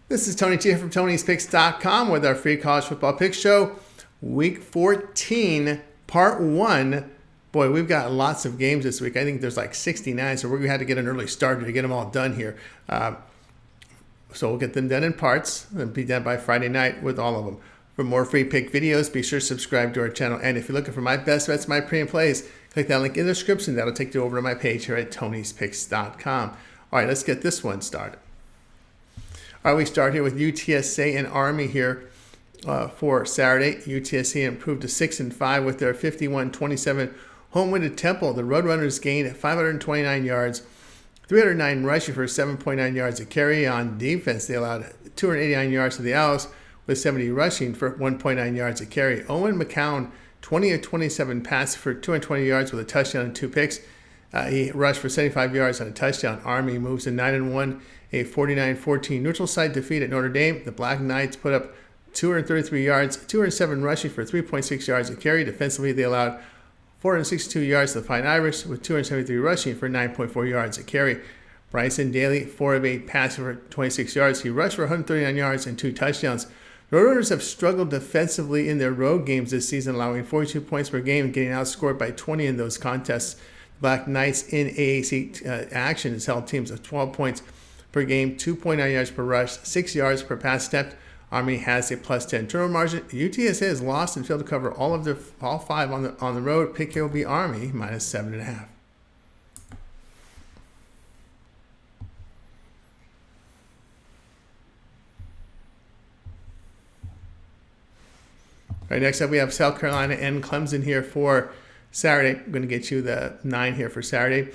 This is Tony T from Tony'sPicks.com with our free college football pick show. Week 14, part 1. Boy, we've got lots of games this week. I think there's like 69, so we're going to have to get an early start to get them all done here. So we'll get them done in parts and be done by Friday night with all of them. For more free pick videos, be sure to subscribe to our channel. And if you're looking for my best bets, my premium plays, click that link in the description. That'll take you over to my page here at Tony'sPicks.com. All right, let's get this one started. All right, we start here with UTSA and Army here for Saturday. UTSA improved to 6-5 with their 51-27 home win at Temple. The Roadrunners gained 529 yards, 309 rushing for 7.9 yards a carry. On defense, they allowed 289 yards to the Owls with 70 rushing for 1.9 yards a carry. Owen McCown, 20 of 27 passing for 220 yards with a touchdown and 2 picks. He rushed for 75 yards on a touchdown. Army moves to 9-1, a 49-14 neutral site defeat at Notre Dame. The Black Knights put up 233 yards, 207 rushing for 3.6 yards a carry. Defensively, they allowed 462 yards to the Fighting Irish with 273 rushing for 9.4 yards a carry. Bryson Daly, 4 of 8 passing for 26 yards. He rushed for 139 yards and 2 touchdowns. The Roadrunners have struggled defensively in their road games this season, allowing 42 points per game and getting outscored by 20 in those contests. Black Knights in AAC action has held teams of 12 points per game, 2.9 yards per rush, 6 yards per pass attempt. Army has a plus 10 turnover margin. UTSA has lost and failed to cover all 5 on the road. Pick here will be Army minus 7.5. All right, next up we have South Carolina and Clemson here for Saturday. I'm going to get you the 9 here for Saturday.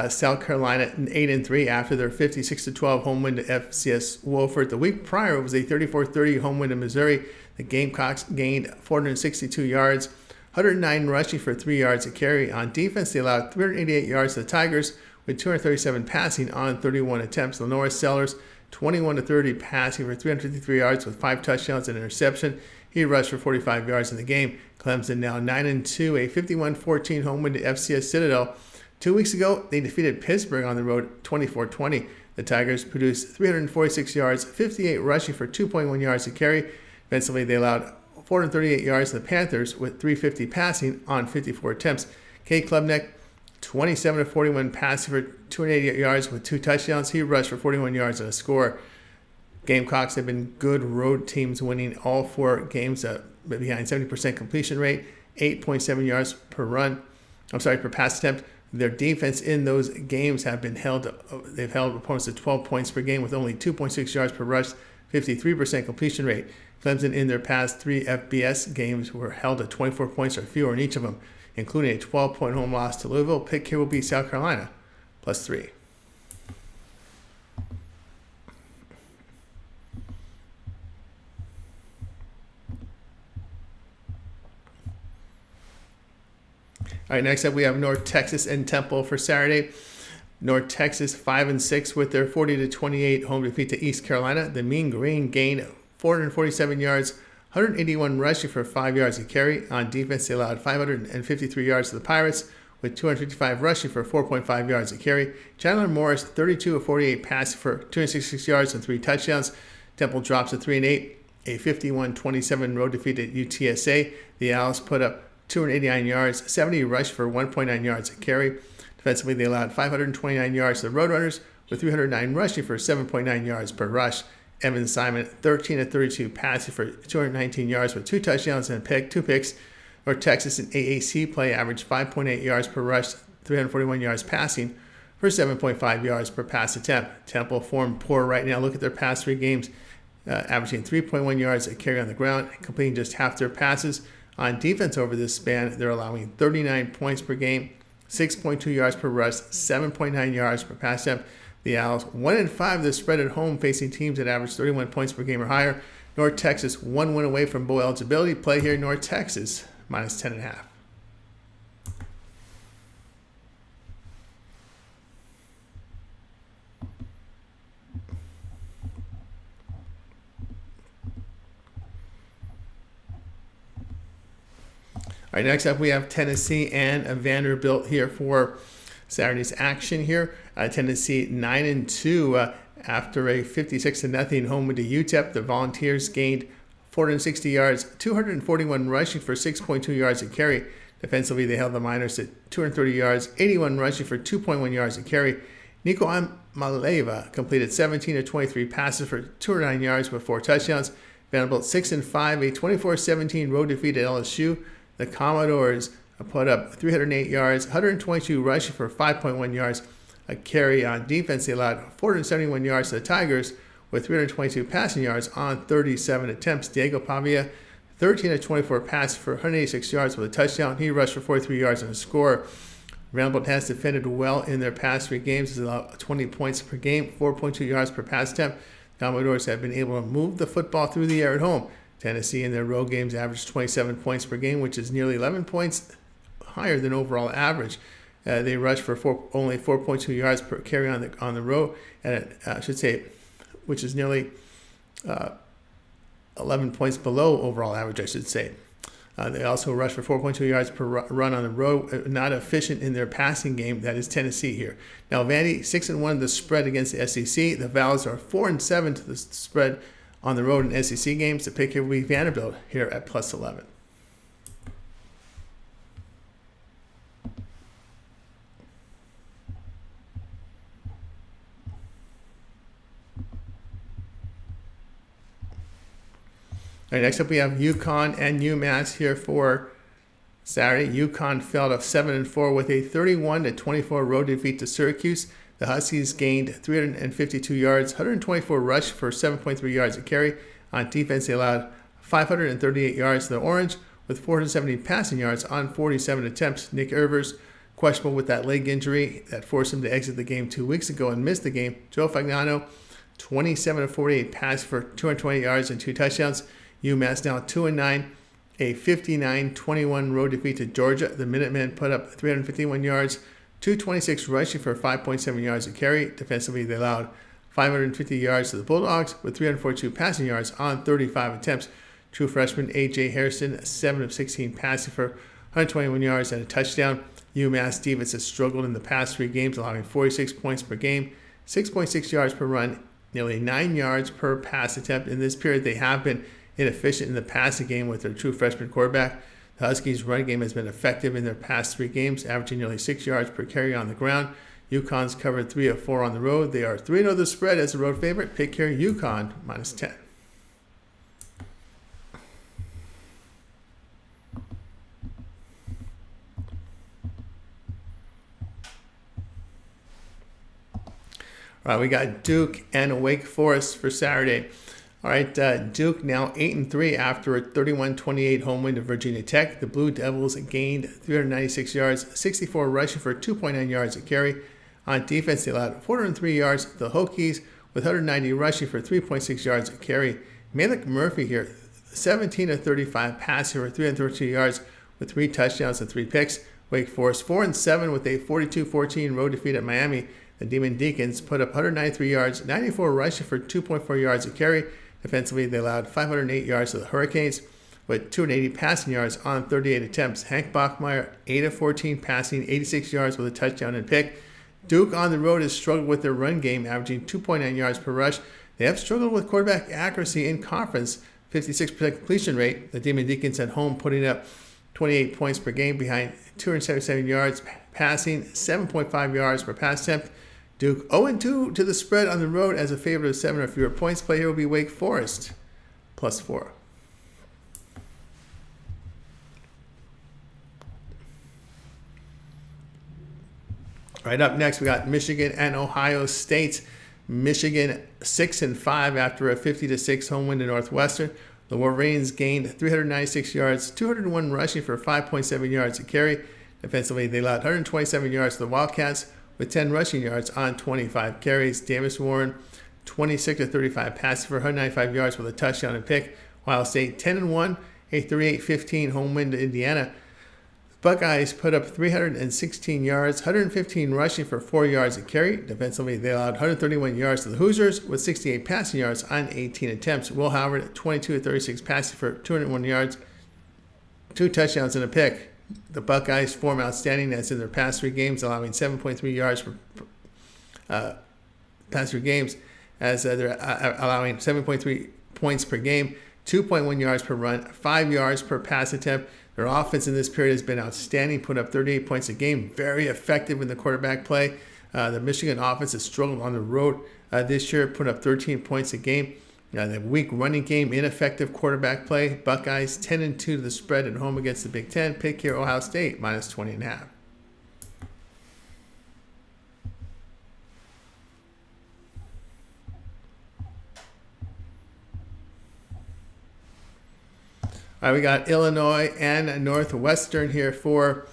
South Carolina 8-3 after their 56-12 home win to FCS Wofford. The week prior, it was a 34-30 home win to Missouri. The Gamecocks gained 462 yards, 109 rushing for 3 yards a carry. On defense, they allowed 388 yards to the Tigers with 237 passing on 31 attempts. The Norris Sellers 21-30 passing for 353 yards with 5 touchdowns and an interception. He rushed for 45 yards in the game. Clemson now 9-2, a 51-14 home win to FCS Citadel. 2 weeks ago, they defeated Pittsburgh on the road 24-20. The Tigers produced 346 yards, 58 rushing for 2.1 yards a carry. Defensively, they allowed 438 yards to the Panthers with 350 passing on 54 attempts. Kate Klubnik, 27-41 passing for 288 yards with 2 touchdowns. He rushed for 41 yards and a score. Gamecocks have been good road teams, winning all 4 games behind 70% completion rate, 8.7 yards per pass attempt. Their defense in those games they've held opponents to 12 points per game with only 2.6 yards per rush, 53% completion rate. Clemson in their past 3 FBS games were held at 24 points or fewer in each of them, including a 12-point home loss to Louisville. Pick here will be South Carolina, plus 3. All right, next up we have North Texas and Temple for Saturday. North Texas 5-6 with their 40-28 home defeat to East Carolina. The Mean Green gained 447 yards, 181 rushing for 5 yards a carry. On defense, they allowed 553 yards to the Pirates with 255 rushing for 4.5 yards a carry. Chandler Morris 32 of 48 passing for 266 yards and 3 touchdowns. Temple drops to 3-8, a 51-27 road defeat at UTSA. The Owls put up 289 yards, 70 rush for 1.9 yards a carry. Defensively, they allowed 529 yards to the Roadrunners with 309 rushing for 7.9 yards per rush. Evan Simon, 13 of 32 passing for 219 yards with 2 touchdowns and 2 picks. North Texas in AAC play averaged 5.8 yards per rush, 341 yards passing for 7.5 yards per pass attempt. Temple form poor right now. Look at their past 3 games, averaging 3.1 yards a carry on the ground, completing just half their passes. On defense over this span, they're allowing 39 points per game, 6.2 yards per rush, 7.9 yards per pass attempt. The Owls 1-5 this spread at home, facing teams that average 31 points per game or higher. North Texas 1 win away from bowl eligibility. Play here, North Texas minus 10.5. All right, next up we have Tennessee and Vanderbilt here for Saturday's action here. Tennessee 9-2 After a 56-0 home win to UTEP, the Volunteers gained 460 yards, 241 rushing for 6.2 yards a carry. Defensively, they held the Miners at 230 yards, 81 rushing for 2.1 yards a carry. Nico Maleva completed 17 of 23 passes for 209 yards with 4 touchdowns. Vanderbilt 6-5, a 24-17 road defeat at LSU. The Commodores put up 308 yards, 122 rushing for 5.1 yards a carry. On defense, they allowed 471 yards to the Tigers with 322 passing yards on 37 attempts. Diego Pavia, 13 of 24 passes for 186 yards with a touchdown. He rushed for 43 yards and a score. Vanderbilt has defended well in their past 3 games. It's allowed 20 points per game, 4.2 yards per pass attempt. Commodores have been able to move the football through the air at home. Tennessee in their road games averaged 27 points per game, which is nearly 11 points higher than overall average. They rushed for only 4.2 yards per carry on the road, and which is nearly 11 points below overall average, I should say. They also rushed for 4.2 yards per run on the road, not efficient in their passing game. That is Tennessee here. Now, Vandy 6-1 the spread against the SEC. The Vols are 4-7 to the spread on the road in SEC games. The pick here will be Vanderbilt here at +11. All right, next up we have UConn and UMass here for Saturday. UConn fell to 7-4 with a 31-24 road defeat to Syracuse. The Huskies gained 352 yards, 124 rush for 7.3 yards a carry. On defense, they allowed 538 yards to the Orange with 470 passing yards on 47 attempts. Nick Ervers, questionable with that leg injury that forced him to exit the game 2 weeks ago and miss the game. Joe Fagnano, 27-48 pass for 220 yards and 2 touchdowns. UMass now 2-9, a 59-21 road defeat to Georgia. The Minutemen put up 351 yards, 226 rushing for 5.7 yards a carry. Defensively, they allowed 550 yards to the Bulldogs with 342 passing yards on 35 attempts. True freshman A.J. Harrison, 7 of 16 passing for 121 yards and a touchdown. UMass defense has struggled in the past 3 games, allowing 46 points per game, 6.6 yards per run, nearly 9 yards per pass attempt. In this period, they have been inefficient in the passing game with their true freshman quarterback. The Huskies' run game has been effective in their past 3 games, averaging nearly 6 yards per carry on the ground. UConn's covered 3 of 4 on the road. They are 3-0 the spread as a road favorite. Pick here, UConn -10. All right, we got Duke and Wake Forest for Saturday. All right, Duke now 8-3 after a 31-28 home win to Virginia Tech. The Blue Devils gained 396 yards, 64 rushing for 2.9 yards a carry. On defense, they allowed 403 yards to the Hokies with 190 rushing for 3.6 yards a carry. Malik Murphy here, 17 of 35 passing for 332 yards with 3 touchdowns and 3 picks. Wake Forest 4-7 with a 42-14 road defeat at Miami. The Demon Deacons put up 193 yards, 94 rushing for 2.4 yards a carry. Defensively, they allowed 508 yards to the Hurricanes with 280 passing yards on 38 attempts. Hank Bachmeier, 8 of 14 passing, 86 yards with a touchdown and pick. Duke on the road has struggled with their run game, averaging 2.9 yards per rush. They have struggled with quarterback accuracy in conference, 56% completion rate. The Demon Deacons at home putting up 28 points per game behind 277 yards passing, 7.5 yards per pass attempt. Duke 0-2 to the spread on the road as a favorite of 7 or fewer points. Play here will be Wake Forest +4. Right up next, we got Michigan and Ohio State. Michigan 6-5 after a 50-6 home win to Northwestern. The Wolverines gained 396 yards, 201 rushing for 5.7 yards a carry. Defensively, they allowed 127 yards to the Wildcats with 10 rushing yards on 25 carries. Davis Warren, 26 of 35 passing for 195 yards with a touchdown and pick. Ohio State 10-1, a 38-15 home win to Indiana. Buckeyes put up 316 yards, 115 rushing for 4 yards a carry. Defensively, they allowed 131 yards to the Hoosiers with 68 passing yards on 18 attempts. Will Howard, 22 of 36 passing for 201 yards, 2 touchdowns and a pick. The Buckeyes form outstanding as in their past 3 games, allowing 7.3 yards per past 3 games. as they're allowing 7.3 points per game, 2.1 yards per run, 5 yards per pass attempt. Their offense in this period has been outstanding, put up 38 points a game, very effective in the quarterback play. The Michigan offense has struggled on the road this year, put up 13 points a game. The weak running game, ineffective quarterback play. Buckeyes 10-2 to the spread at home against the Big Ten. Pick here, Ohio State minus 20.5. All right, we got Illinois and Northwestern here for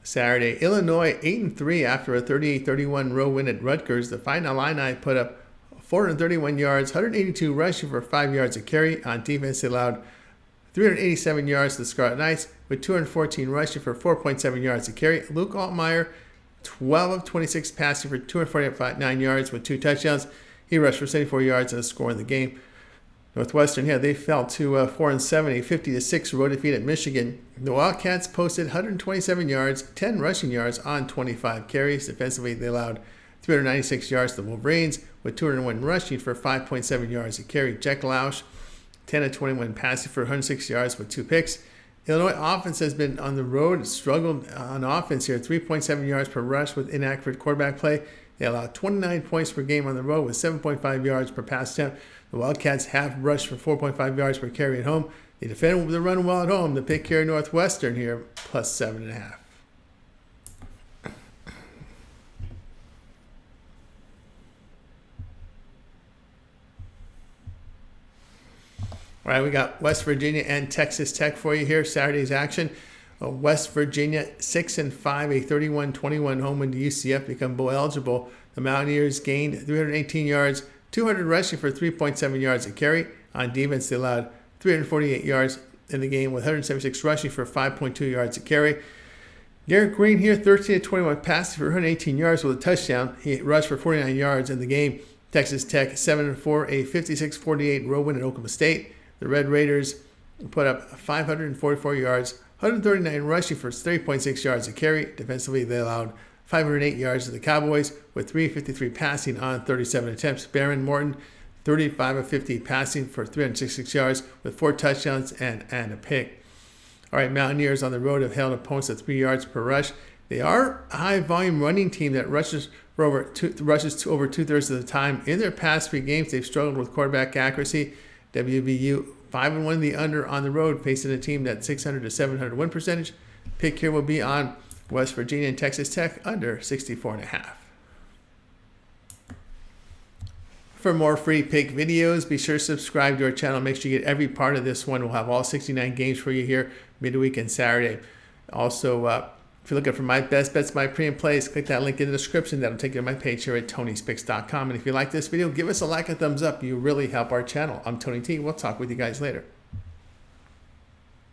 Saturday. Illinois 8-3 after a 38-31 road win at Rutgers. The Fighting Illini put up 431 yards, 182 rushing for 5 yards a carry. On defense, they allowed 387 yards to the Scarlet Knights with 214 rushing for 4.7 yards a carry. Luke Altmaier, 12 of 26 passing for 249 yards with 2 touchdowns. He rushed for 74 yards and a score in the game. Northwestern, they fell to 4-7, a 50-6 road defeat at Michigan. The Wildcats posted 127 yards, 10 rushing yards on 25 carries. Defensively, they allowed 396 yards to the Wolverines with 201 rushing for 5.7 yards a carry. Jack Lausch, 10 of 21 passing for 106 yards with 2 picks. Illinois offense has been on the road, struggled on offense here, 3.7 yards per rush with inaccurate quarterback play. They allowed 29 points per game on the road with 7.5 yards per pass attempt. The Wildcats have rushed for 4.5 yards per carry at home. They defend the run well at home. The pick here, Northwestern here, plus 7.5. All right, we got West Virginia and Texas Tech for you here. Saturday's action. West Virginia 6-5, a 31-21 home win to UCF, become bowl eligible. The Mountaineers gained 318 yards, 200 rushing for 3.7 yards a carry. On defense, they allowed 348 yards in the game with 176 rushing for 5.2 yards a carry. Garrett Green here, 13-21 passing for 118 yards with a touchdown. He rushed for 49 yards in the game. Texas Tech 7-4, a 56-48 road win at Oklahoma State. The Red Raiders put up 544 yards, 139 rushing for 3.6 yards a carry. Defensively, they allowed 508 yards to the Cowboys with 353 passing on 37 attempts. Baron Morton, 35 of 50 passing for 366 yards with 4 touchdowns and a pick. All right, Mountaineers on the road have held opponents at 3 yards per rush. They are a high-volume running team that rushes over 2/3 of the time. In their past 3 games, they've struggled with quarterback accuracy. WVU 5-1 the under on the road, facing a team that's 600 to 700 win percentage. Pick here will be on West Virginia and Texas Tech under 64.5. For more free pick videos, be sure to subscribe to our channel. Make sure you get every part of this one. We'll have all 69 games for you here midweek and Saturday. Also, if you're looking for my best bets, my pre and plays, click that link in the description. That'll take you to my page here at Tony'sPicks.com. And if you like this video, give us a like and thumbs up. You really help our channel. I'm Tony T. We'll talk with you guys later.